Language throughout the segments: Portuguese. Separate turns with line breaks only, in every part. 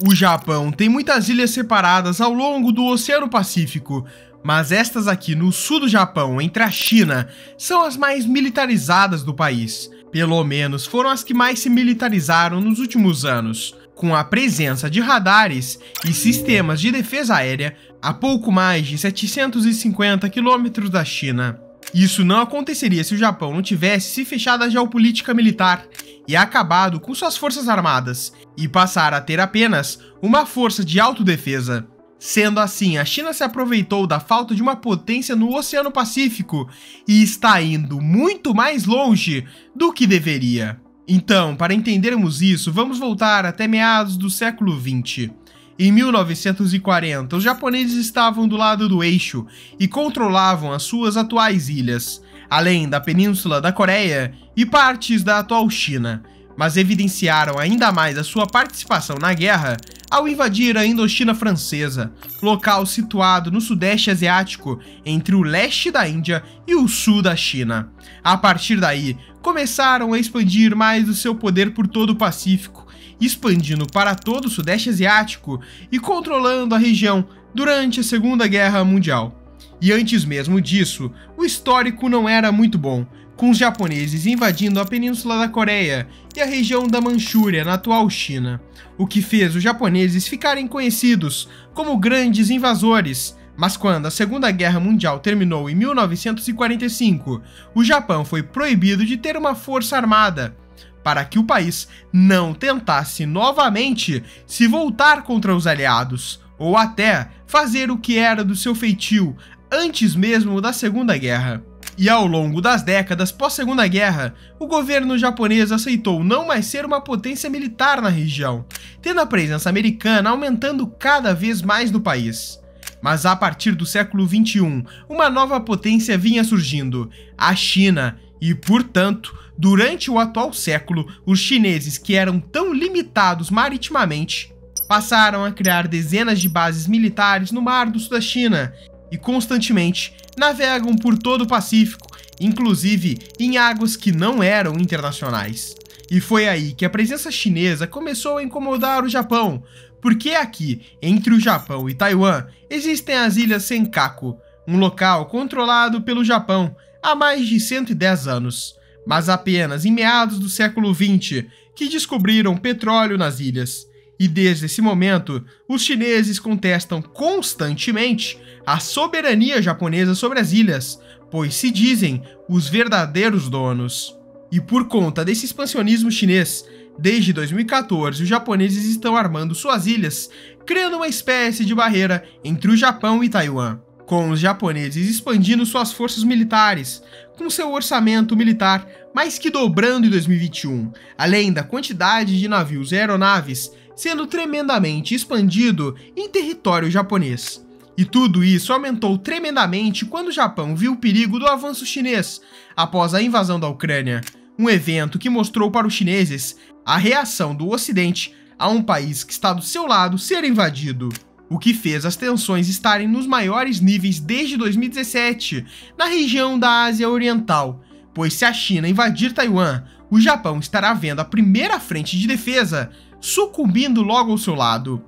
O Japão tem muitas ilhas separadas ao longo do Oceano Pacífico, mas estas aqui no sul do Japão, entre a China, são as mais militarizadas do país. Pelo menos foram as que mais se militarizaram nos últimos anos, com a presença de radares e sistemas de defesa aérea a pouco mais de 750 quilômetros da China. Isso não aconteceria se o Japão não tivesse se fechado à geopolítica militar e acabado com suas forças armadas, e passar a ter apenas uma força de autodefesa. Sendo assim, a China se aproveitou da falta de uma potência no Oceano Pacífico e está indo muito mais longe do que deveria. Então, para entendermos isso, vamos voltar até meados do século XX. Em 1940, os japoneses estavam do lado do eixo e controlavam as suas atuais ilhas, além da Península da Coreia e partes da atual China, mas evidenciaram ainda mais a sua participação na guerra ao invadir a Indochina Francesa, local situado no Sudeste Asiático, entre o leste da Índia e o sul da China. A partir daí, começaram a expandir mais o seu poder por todo o Pacífico, expandindo para todo o Sudeste Asiático e controlando a região durante a Segunda Guerra Mundial. E antes mesmo disso, o histórico não era muito bom, com os japoneses invadindo a Península da Coreia e a região da Manchúria, na atual China, o que fez os japoneses ficarem conhecidos como grandes invasores. Mas quando a Segunda Guerra Mundial terminou em 1945, o Japão foi proibido de ter uma força armada, para que o país não tentasse novamente se voltar contra os aliados, ou até fazer o que era do seu feitio antes mesmo da Segunda Guerra. E ao longo das décadas pós-Segunda Guerra, o governo japonês aceitou não mais ser uma potência militar na região, tendo a presença americana aumentando cada vez mais no país. Mas a partir do século XXI, uma nova potência vinha surgindo, a China, e portanto, durante o atual século, os chineses, que eram tão limitados maritimamente, passaram a criar dezenas de bases militares no Mar do Sul da China, e constantemente navegam por todo o Pacífico, inclusive em águas que não eram internacionais. E foi aí que a presença chinesa começou a incomodar o Japão, porque aqui, entre o Japão e Taiwan, existem as Ilhas Senkaku, um local controlado pelo Japão há mais de 110 anos, mas apenas em meados do século XX que descobriram petróleo nas ilhas. E desde esse momento, os chineses contestam constantemente a soberania japonesa sobre as ilhas, pois se dizem os verdadeiros donos. E por conta desse expansionismo chinês, desde 2014 os japoneses estão armando suas ilhas, criando uma espécie de barreira entre o Japão e Taiwan, com os japoneses expandindo suas forças militares, com seu orçamento militar mais que dobrando em 2021, além da quantidade de navios e aeronaves sendo tremendamente expandido em território japonês. E tudo isso aumentou tremendamente quando o Japão viu o perigo do avanço chinês após a invasão da Ucrânia, um evento que mostrou para os chineses a reação do Ocidente a um país que está do seu lado ser invadido, o que fez as tensões estarem nos maiores níveis desde 2017 na região da Ásia Oriental, pois se a China invadir Taiwan, o Japão estará vendo a primeira frente de defesa sucumbindo logo ao seu lado,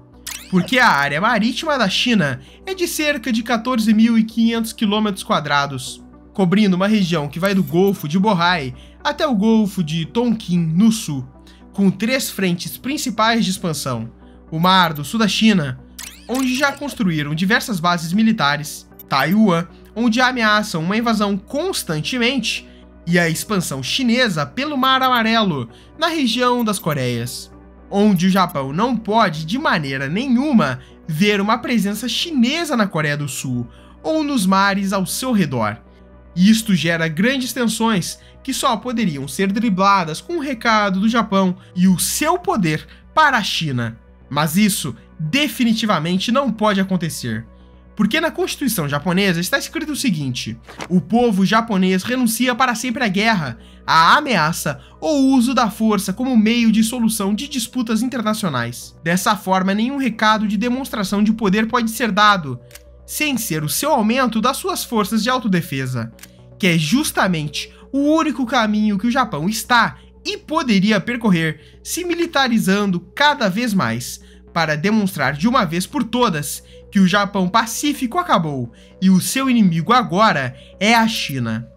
porque a área marítima da China é de cerca de 14.500 km², cobrindo uma região que vai do Golfo de Bohai até o Golfo de Tonkin no sul, com 3 frentes principais de expansão: o Mar do Sul da China, onde já construíram diversas bases militares, Taiwan, onde ameaçam uma invasão constantemente, e a expansão chinesa pelo Mar Amarelo, na região das Coreias, onde o Japão não pode de maneira nenhuma ver uma presença chinesa na Coreia do Sul ou nos mares ao seu redor. Isto gera grandes tensões que só poderiam ser dribladas com o recado do Japão e o seu poder para a China. Mas isso definitivamente não pode acontecer, porque na Constituição japonesa está escrito o seguinte: o povo japonês renuncia para sempre à guerra, à ameaça ou uso da força como meio de solução de disputas internacionais. Dessa forma, nenhum recado de demonstração de poder pode ser dado, sem ser o seu aumento das suas forças de autodefesa, que é justamente o único caminho que o Japão está e poderia percorrer, se militarizando cada vez mais, para demonstrar de uma vez por todas que o Japão Pacífico acabou e o seu inimigo agora é a China.